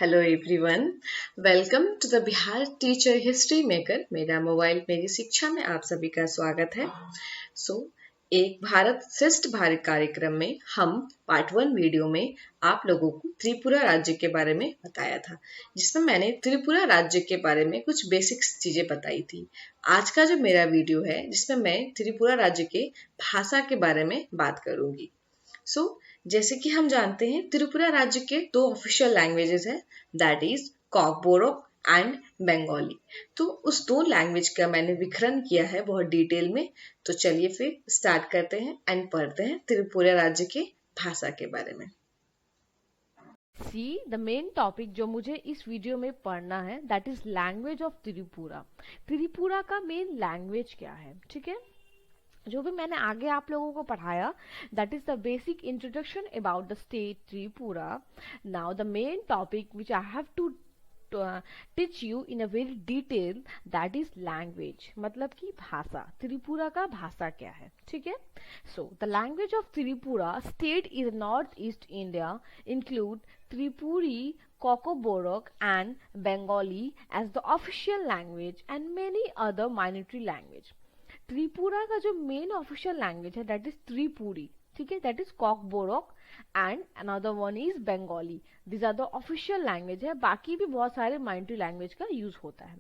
Hello everyone, welcome to the Bihar teacher history maker. मेरा mobile मेरी शिक्षा में आप सभी का स्वागत है। एक भारत श्रेष्ठ भारत कार्यक्रम में हम पार्ट 1 वीडियो में आप लोगों को त्रिपुरा राज्य के बारे में बताया था, जिसमें मैंने त्रिपुरा राज्य के बारे में कुछ बेसिक चीजें बताई थी। आज का जो मेरा वीडियो है, जिसमें मैं त्रिपुरा राज्य के भाषा के बारे में बात करूंगी। जैसे कि हम जानते हैं, त्रिपुरा राज्य के दो ऑफिशियल लैंग्वेजेस हैं, that is Kokborok and Bengali. तो उस दो लैंग्वेज का मैंने विवरण किया है बहुत डिटेल में। तो चलिए फिर स्टार्ट करते हैं एंड पढ़ते हैं त्रिपुरा राज्य के भाषा के बारे में। द मेन टॉपिक जो मुझे इस वीडियो में पढ़ना है, that is language of Tripura. Tripura का मेन लैंग्वेज क्या है, ठीक है। जो भी मैंने आगे आप लोगों को पढ़ाया, that is the basic introduction about the state Tripura. Now the main topic which I have to teach you in a very detail, that is language, मतलब कि भाषा। त्रिपुरा का भाषा क्या है, ठीक है। So the language of Tripura state is north east India include Tripuri, Kokoborok and Bengali as the official language and many other minority language. Tripura का जो मेन ऑफिशियल लैंग्वेज है, दैट इज त्रिपुरी, ठीक है, that is Kokborok and another one is Bengali. This are the official language है। बाकी भी बहुत सारे माइनॉरिटी लैंग्वेज का यूज होता है।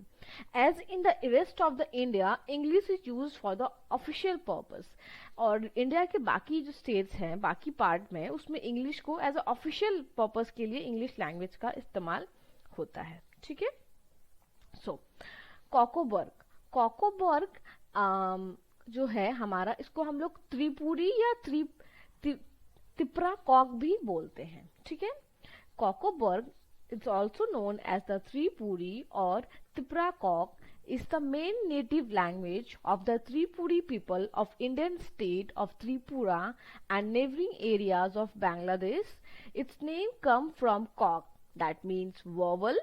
As in the rest of the India, English is use for the official purpose. और इंडिया के बाकी जो स्टेट्स हैं, बाकी पार्ट में, उसमें इंग्लिश को एज अ ऑफिशियल पर्पज के लिए इंग्लिश लैंग्वेज का इस्तेमाल होता है, ठीक है। सो कॉकोबर्ग, कॉकोबर्ग जो है हमारा, इसको हम लोग त्रिपुरी या त्रिपुरा कॉक भी बोलते हैं, ठीक है। Kokborok is also known as the Tripuri और Tripura Kok is the main native language of the Tripuri people of Indian state of Tripura and neighboring areas of Bangladesh. Its name comes from Kok, that means vowel,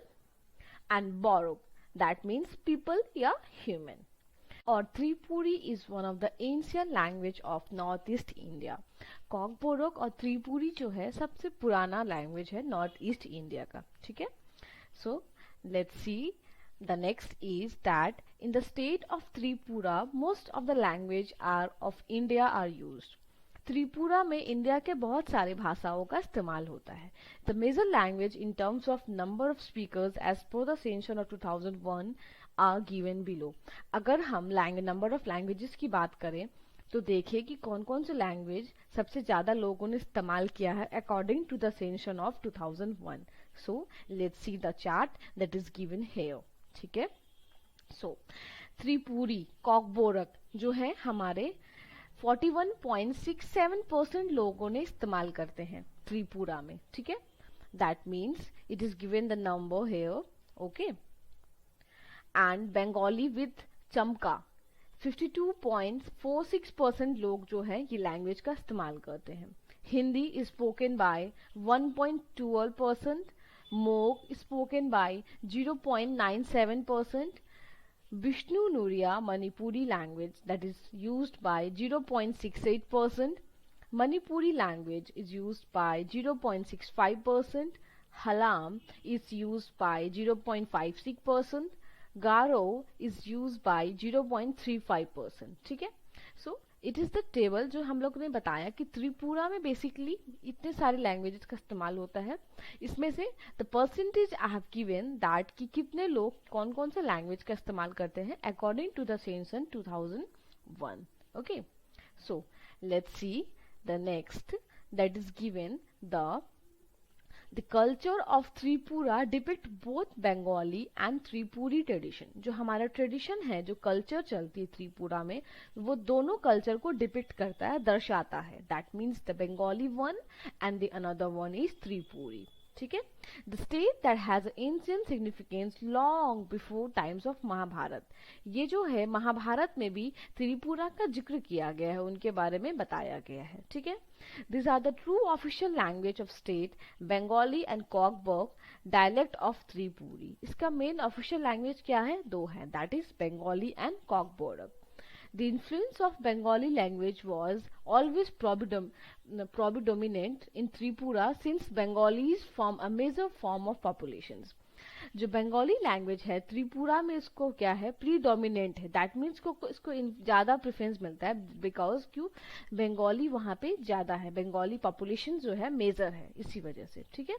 and Borok, that means people या human. और Tripuri is one of the ancient language of North East India. कॉकबोरोक और त्रिपुरी जो है सबसे पुराना language है north east India का, ठीक है। So let's C. The next is that in the state of Tripura, most of the language of India are used. Tripura में इंडिया के बहुत सारे भाषाओं का इस्तेमाल होता है। The major language in terms of number of speakers as per the census of 2001 are given below. अगर हम नंबर ऑफ लैंग्वेजेस की बात करें तो देखिए कि कौन कौन से लैंग्वेज सबसे ज्यादा लोगों ने इस्तेमाल किया है according to the census of 2001. So let's see the chart that is given here. ठीक है। सो त्रिपुरी कॉकबोरक जो है हमारे 41.67% लोगों ने इस्तेमाल करते हैं त्रिपुरा में, ठीक है। That means it is given the number here, okay. And Bengali with चमका 52.46% लोग जो है ये लैंग्वेज का इस्तेमाल करते हैं। Hindi is spoken by 1.12%, Moog spoken by 0.97%, Vishnu Nuriya Manipuri language that is used by 0.68%, Manipuri language is used by 0.65%, Halam is used by 0.56%, Garo is used by 0.35%, ठीक है। So it is the table जो हम लोग ने बताया कि त्रिपुरा में basically इतने सारे लैंग्वेजेस का इस्तेमाल होता है। इसमें से the percentage I have given that कि कितने लोग कौन कौन से लैंग्वेज का इस्तेमाल करते हैं according to the census 2001, okay. So let's see the next, that is given The culture of Tripura depict both Bengali and Tripuri tradition. जो हमारा ट्रेडिशन है, जो कल्चर चलती है त्रिपुरा में, वो दोनों कल्चर को डिपिक्ट करता है, दर्शाता है। That means the Bengali one and the another one is Tripuri, ठीक है। The state that has ancient significance long before times of Mahabharata. ये जो है महाभारत में भी त्रिपुरा का जिक्र किया गया है, उनके बारे में बताया गया है, ठीक है। These are the true official language of state, Bengali and Kokborok dialect of Tripuri. इसका मेन ऑफिशियल लैंग्वेज क्या है? दो है, that is Bengali and Kokborok. The influence of Bengali language was always predominant in Tripura since Bengalis form a major form of populations. जो Bengali language है त्रिपुरा में इसको क्या है प्रीडोमिनेंट है, दैट मीन्स इसको ज्यादा प्रेफरेंस मिलता है बिकॉज क्यों बंगाली वहां पे ज्यादा है, बंगाली पॉपुलेशन जो है मेजर है इसी वजह से, ठीक है।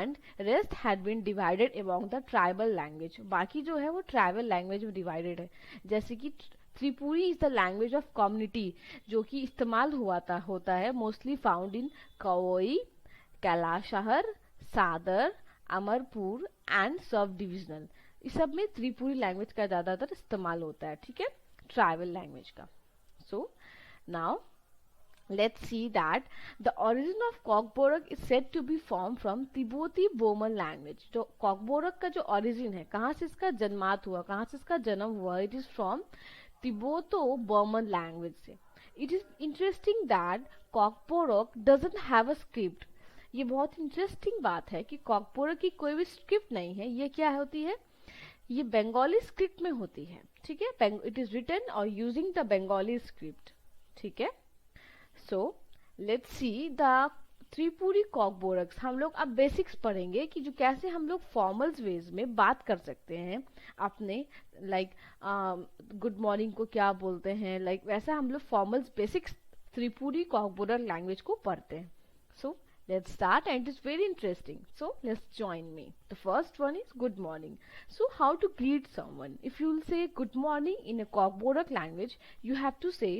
And rest had been divided among the tribal language, बाकी जो है वो ट्राइबल लैंग्वेज में डिवाइडेड है, जैसे कि Tripuri is the language of community जो कि इस्तेमाल होता है मोस्टली फाउंड इन कवोई, कैलाशहर, सादर, अमरपुर एंड सब डिविजनल, इस सब में त्रिपुरी लैंग्वेज का ज्यादातर इस्तेमाल होता है, ठीक है, ट्राइबल लैंग्वेज का। So now let's see that the origin of Kokborok is said to be formed from Tibetan Burman language. जो Kokborok का जो origin है, कहाँ से इसका जन्मात हुआ, कहाँ से इसका जन्म हुआ, it is from Tibeto-Burman language से। It is interesting that Kokborok doesn't have a script. ये बहुत इंटरेस्टिंग बात है कि कॉकपोरक की कोई भी स्क्रिप्ट नहीं है, ये क्या होती है, ये बंगाली स्क्रिप्ट में होती है, ठीक है, इट इज रिटन और यूजिंग द बंगाली स्क्रिप्ट, ठीक है। So let's see the Tripuri Kokboroks. हम लोग अब बेसिक्स पढ़ेंगे कि जो कैसे हम लोग फॉर्मल्स वेज में बात कर सकते हैं अपने, लाइक गुड मॉर्निंग को क्या बोलते हैं, लाइक वैसा हम लोग फॉर्मल्स बेसिक्स त्रिपुरी कॉकबोरक लैंग्वेज को पढ़ते हैं। सो let's start, and it is very interesting, so let's join me. The first one is good morning. So how to greet someone? If you will say good morning in a Kokborok language, you have to say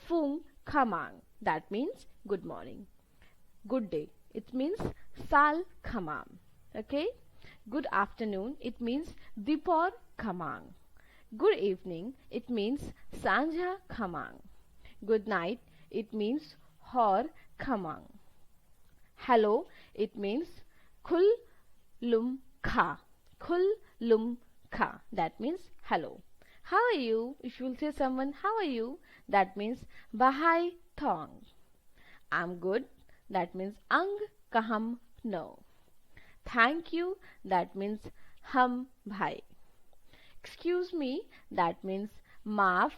Phung Khamang, that means good morning. Good day, it means Sal Khamam, okay. Good afternoon, it means Dipor Khamang. Good evening, it means Sanja Khamang. Good night, it means Hor Khamang. Hello, it means Khul Lum Kha. Khul Lum Kha. That means hello. How are you? If you will say someone, how are you? That means Bahai Thong. I'm good. That means Ang Kaham No. Thank you. That means Hum Bhai. Excuse me. That means Maaf.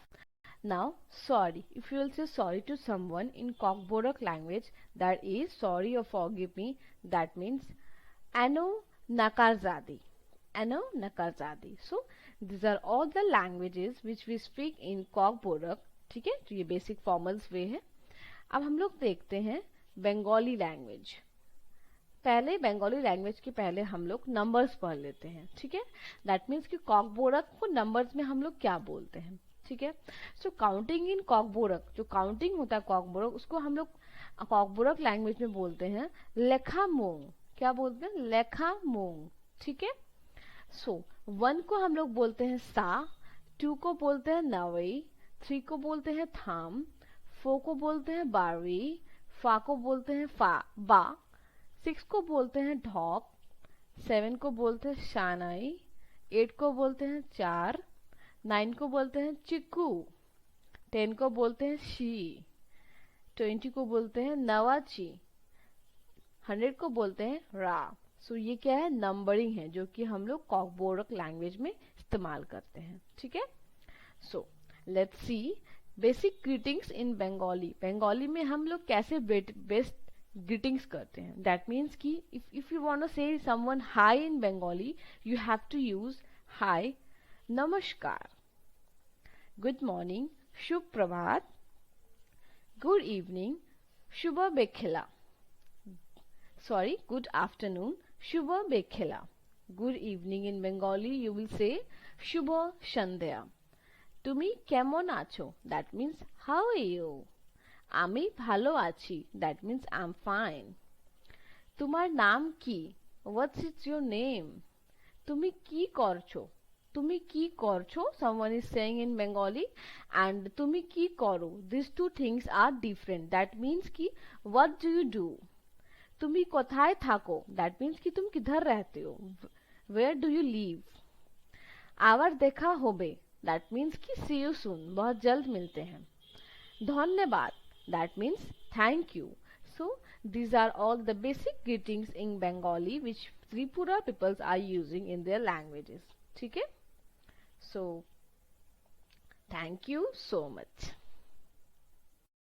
Now, sorry. If you will say sorry to someone in Kokborok language, that is sorry or forgive me, that means Ano Nakarzadi. Ano Nakarzadi. So, these are all the languages which we speak in Kokborok. ठीक है, तो ये basic formals वे है। अब हम लोग देखते हैं बंगाली लैंग्वेज। पहले बंगाली लैंग्वेज के पहले हम लोग नंबर्स पढ़ लेते हैं, ठीक है। दैट मीन्स कि कॉकबोरक को नंबर्स में हम लोग क्या बोलते हैं, ठीक है। सो काउंटिंग इन कॉकबोरक, जो काउंटिंग होता है कॉकबोरक, उसको हम लोग कॉकबोरक लैंग्वेज में बोलते हैं लेखा मोंग। क्या बोलते हैं, लेखा मोंग, ठीक है। सो 1 को हम लोग बोलते हैं सा, 2 को बोलते हैं नवई, 3 को बोलते हैं थाम, 4 को बोलते हैं बारवी, 5 को बोलते हैं बा, 6 को बोलते हैं ढोक, 7 को बोलते हैं शानाई, 8 को बोलते हैं चार, 9 को बोलते हैं चिक्कू, 10 को बोलते हैं शी, 20 को बोलते हैं नवाची, 100 को बोलते हैं रा। सो ये क्या है, नंबरिंग है जो कि हम लोग कॉकबोरक लैंग्वेज में इस्तेमाल करते हैं, ठीक है। So let's see basic greetings in Bengali. Bengali में हम लोग कैसे बेस्ट ग्रीटिंग्स करते हैं, दैट मीन्स कि if you want to say someone hi in Bengali, you have to use hi, नमस्कार, गुड मॉर्निंग, शुभ प्रभात, गुड इवनिंग, शुभ बेखेला, सॉरी गुड आफ्टरनून, शुभ बेखेला। Good evening in Bengali you will say शुभ सन्ध्या। তুমি কেমন আছো, that means how are you. আমি ভালো আছি, that means I am fine. তোমার নাম কি, হোয়াটস ইজ ইউর নেম। তুমি কি করছো, তুমি কি করছো, someone is saying in Bengali, and তুমি কি করো, these two things are different, that means কি what do you do। তুমি কোথায় থাকো, that means কি तुम किधर रहते हो, where do you live। আবার দেখা হবে, that means कि see you soon, बहुत जल्द मिलते हैं। धन्यवाद, that means thank you। So these are all the basic greetings in Bengali which Tripura peoples are using in their languages, ठीक है। So thank you so much.